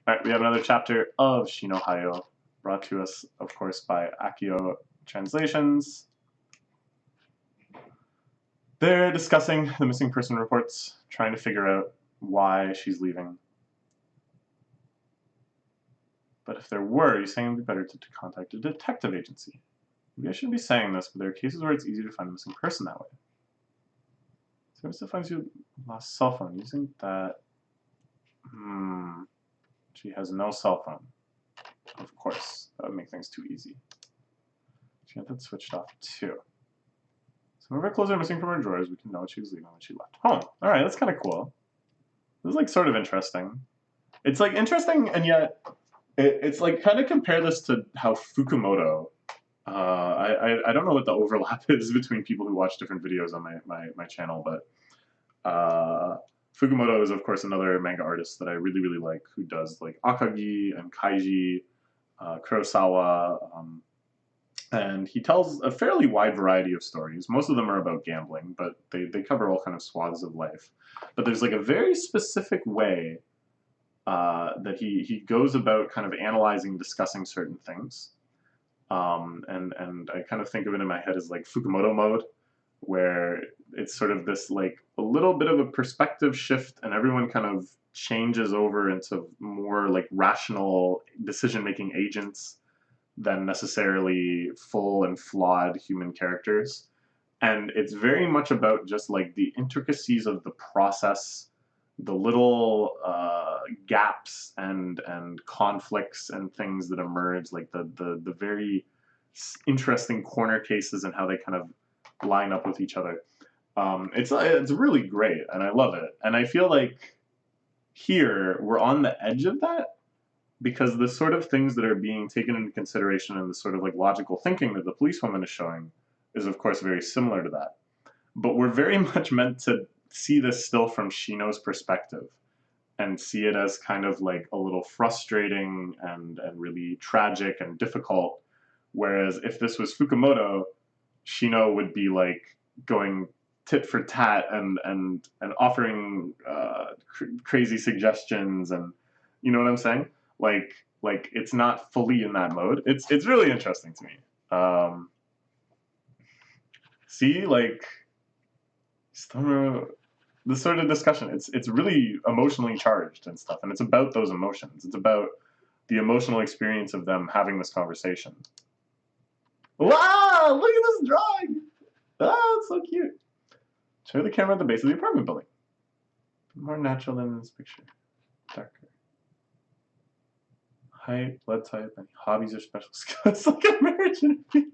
All right, we have another chapter of Shinohayu, brought to us, of course, by Akio Translations. They're discussing the missing person reports, trying to figure out why she's leaving. But if there were, you're saying it would be better to contact a detective agency. Maybe I shouldn't be saying this, but there are cases where it's easier to find a missing person that way. Service that finds your lost cell phone. Using that... She has no cell phone. Of course, that would make things too easy. She got that switched off too. Some of her clothes are missing from her drawers. We can know what she was leaving when she left home. Alright, that's kind of cool. This is like sort of interesting. It's like interesting, and yet it's like kind of compare this to how Fukumoto. I don't know what the overlap is between people who watch different videos on my channel, but Fukumoto is of course another manga artist that I really really like, who does like Akagi and Kaiji, Kurosawa, and he tells a fairly wide variety of stories. Most of them are about gambling, but they cover all kind of swaths of life. But there's like a very specific way that he goes about kind of analyzing, discussing certain things. And I kind of think of it in my head as like Fukumoto mode, where it's sort of this like a little bit of a perspective shift, and everyone kind of changes over into more like rational decision-making agents than necessarily full and flawed human characters. And it's very much about just like the intricacies of the process, the little gaps and conflicts and things that emerge, like the very interesting corner cases and how they kind of line up with each other. It's really great, and I love it. And I feel like here we're on the edge of that, because the sort of things that are being taken into consideration and the sort of like logical thinking that the policewoman is showing is of course very similar to that. But we're very much meant to see this still from Shino's perspective and see it as kind of like a little frustrating and really tragic and difficult. Whereas if this was Fukumoto, Shino would be like going tit for tat and offering crazy suggestions, and you know what I'm saying? Like it's not fully in that mode. It's really interesting to me. See, like, this sort of discussion, it's really emotionally charged and stuff, and it's about those emotions. It's about the emotional experience of them having this conversation. Wow, look at this drawing! Ah, it's so cute. Show the camera at the base of the apartment building. More natural than in this picture. Darker. Height, blood type, and hobbies or special skills. It's like a marriage interview.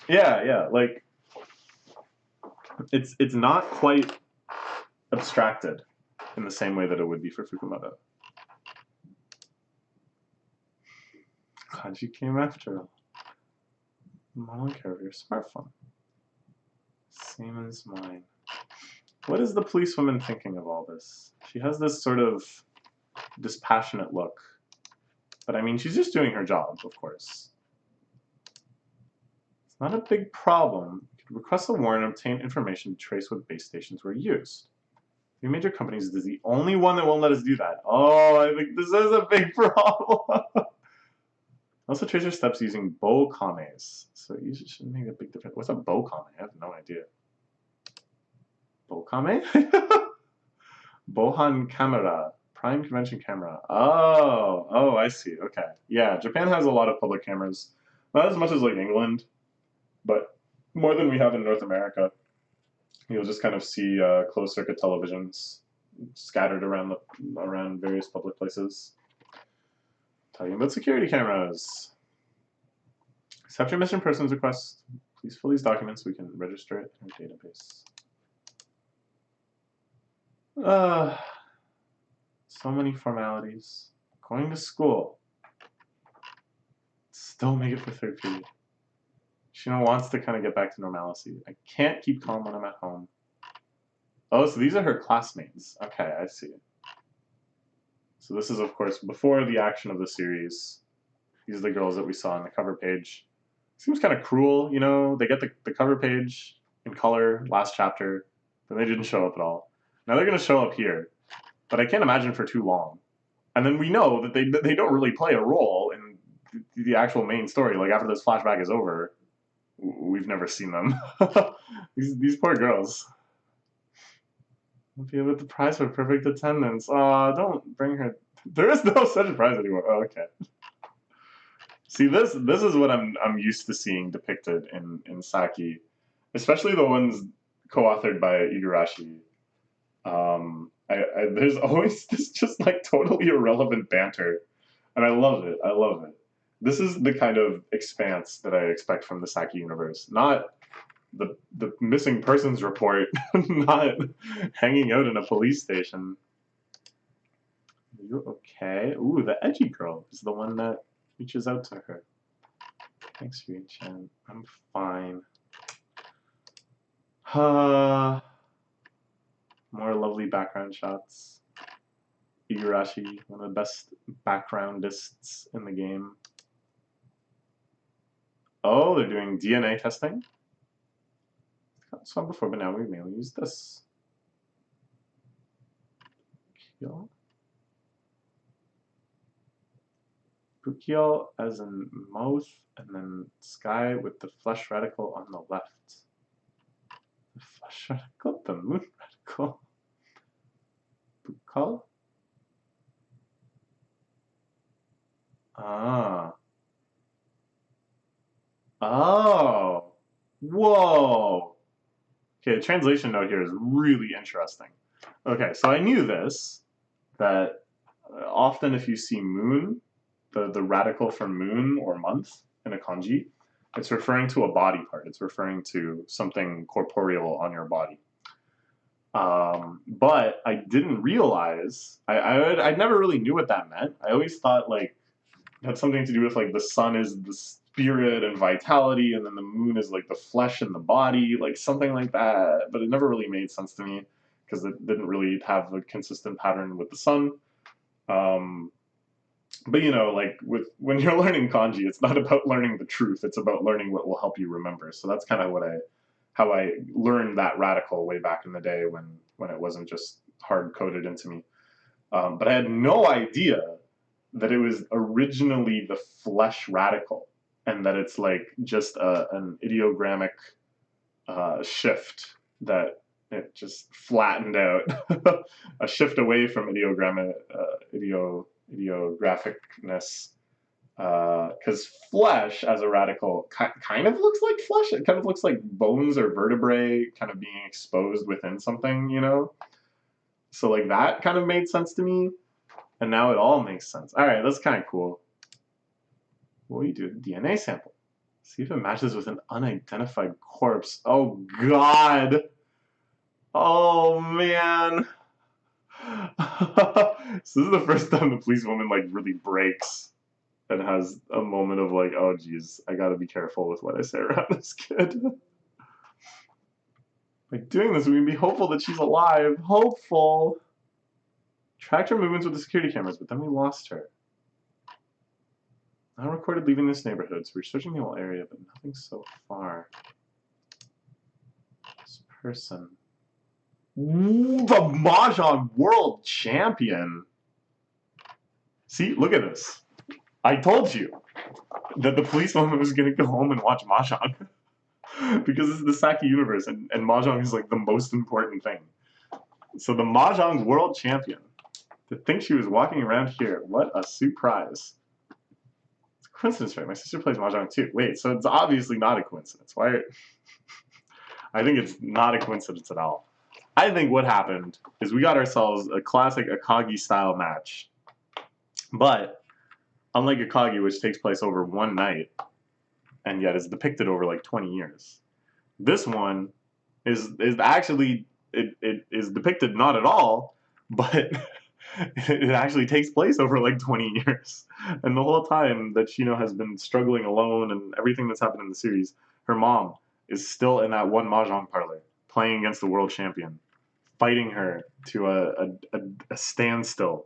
Yeah, like it's not quite abstracted in the same way that it would be for Fukumoto. Glad you came after all. Modeling care of your smartphone. Same as mine. What is the policewoman thinking of all this? She has this sort of dispassionate look. But I mean, she's just doing her job, of course. It's not a big problem. You could request a warrant and obtain information to trace what base stations were used. Three major companies is the only one that won't let us do that. Oh, I think this is a big problem. Also trace your steps using bokames. So you should make a big difference. What's a bokame? I have no idea. Bokame? Bohan camera. Prime convention camera. Oh, I see. Okay. Yeah, Japan has a lot of public cameras. Not as much as like England, but more than we have in North America. You'll just kind of see closed circuit televisions scattered around various public places. Talking about security cameras. Accept your missing persons request. Please fill these documents so we can register it in our database. So many formalities. Going to school. Still make it for third period. Shino wants to kind of get back to normalcy. I can't keep calm when I'm at home. Oh, so these are her classmates. Okay, I see. So this is, of course, before the action of the series. These are the girls that we saw on the cover page. Seems kind of cruel, you know? They get the cover page in color last chapter, then they didn't show up at all. Now they're going to show up here, but I can't imagine for too long. And then we know that they don't really play a role in the actual main story. Like after this flashback is over, we've never seen them. These poor girls. We'll be with the prize for perfect attendance. Aw, don't bring her. There is no such prize anymore. Oh, okay. See, this is what I'm used to seeing depicted in Saki, especially the ones co-authored by Igarashi. There's always this just like totally irrelevant banter, and I love it. I love it. This is the kind of expanse that I expect from the Saki universe, not the missing persons report, not hanging out in a police station. Are you okay? Ooh, the edgy girl is the one that reaches out to her. Thanks, Yu-chan. I'm fine. More lovely background shots. Igarashi, one of the best backgroundists in the game. Oh, they're doing DNA testing? I've saw before, but now we mainly use this. Kill. Bukiel as in mouth, and then sky with the flesh radical on the left. The flesh radical? The moon radical? Bukal? Ah. Oh. Whoa. Okay, the translation note here is really interesting. Okay, so I knew this, that often if you see moon, the radical for moon or month in a kanji, it's referring to a body part. It's referring to something corporeal on your body. But I didn't realize, I never really knew what that meant. I always thought like it had something to do with like the sun is the spirit and vitality, and then the moon is like the flesh and the body, like something like that. But it never really made sense to me because it didn't really have a consistent pattern with the sun. But you know, like when you're learning kanji, it's not about learning the truth; it's about learning what will help you remember. So that's kind of how I learned that radical way back in the day when it wasn't just hard coded into me. But I had no idea that it was originally the flesh radical, and that it's like just an ideogrammic shift that it just flattened out, a shift away from ideographicness. Because flesh as a radical kind of looks like flesh. It kind of looks like bones or vertebrae kind of being exposed within something, you know? So like that kind of made sense to me. And now it all makes sense. All right, that's kind of cool. What will you do? DNA sample. See if it matches with an unidentified corpse. Oh, God. Oh, man. So this is the first time the policewoman, like, really breaks and has a moment of, like, oh, geez, I gotta be careful with what I say around this kid. By doing this, we can be hopeful that she's alive. Hopeful. Tracked her movements with the security cameras, but then we lost her. I recorded leaving this neighborhood, so we're searching the whole area, but nothing so far. This person. Ooh, the Mahjong World Champion! See, look at this. I told you that the policewoman was gonna go home and watch Mahjong. Because this is the Saki universe, and Mahjong is like the most important thing. So the Mahjong World Champion. To think she was walking around here. What a surprise. It's a coincidence, right? My sister plays Mahjong too. Wait, so it's obviously not a coincidence. Why? I think it's not a coincidence at all. I think what happened is we got ourselves a classic Akagi style match. But unlike Akagi, which takes place over one night, and yet is depicted over like 20 years, this one is actually it is depicted not at all, but it actually takes place over like 20 years. And the whole time that Shino has been struggling alone and everything that's happened in the series, her mom is still in that one Mahjong parlor playing against the world champion, fighting her to a standstill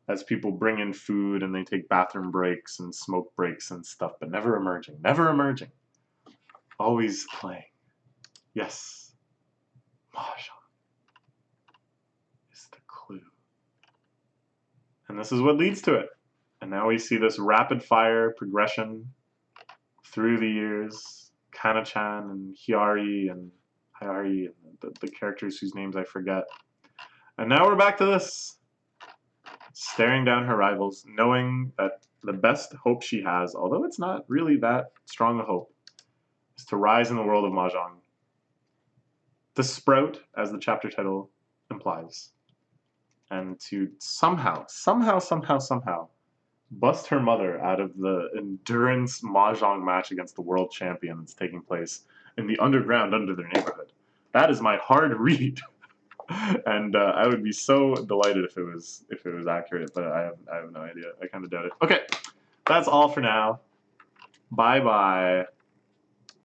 as people bring in food and they take bathroom breaks and smoke breaks and stuff, but never emerging. Never emerging. Always playing. Yes. Mahjong is the clue. And this is what leads to it. And now we see this rapid fire progression through the years. Kana-chan and Hyari and the characters whose names I forget. And now we're back to this. Staring down her rivals, knowing that the best hope she has, although it's not really that strong a hope, is to rise in the world of Mahjong. To sprout, as the chapter title implies. And to somehow bust her mother out of the endurance mahjong match against the world champion that's taking place in the underground under their neighborhood. That is my hard read, and I would be so delighted if it was accurate, but I have no idea. I kind of doubt it. Okay, that's all for now. Bye bye.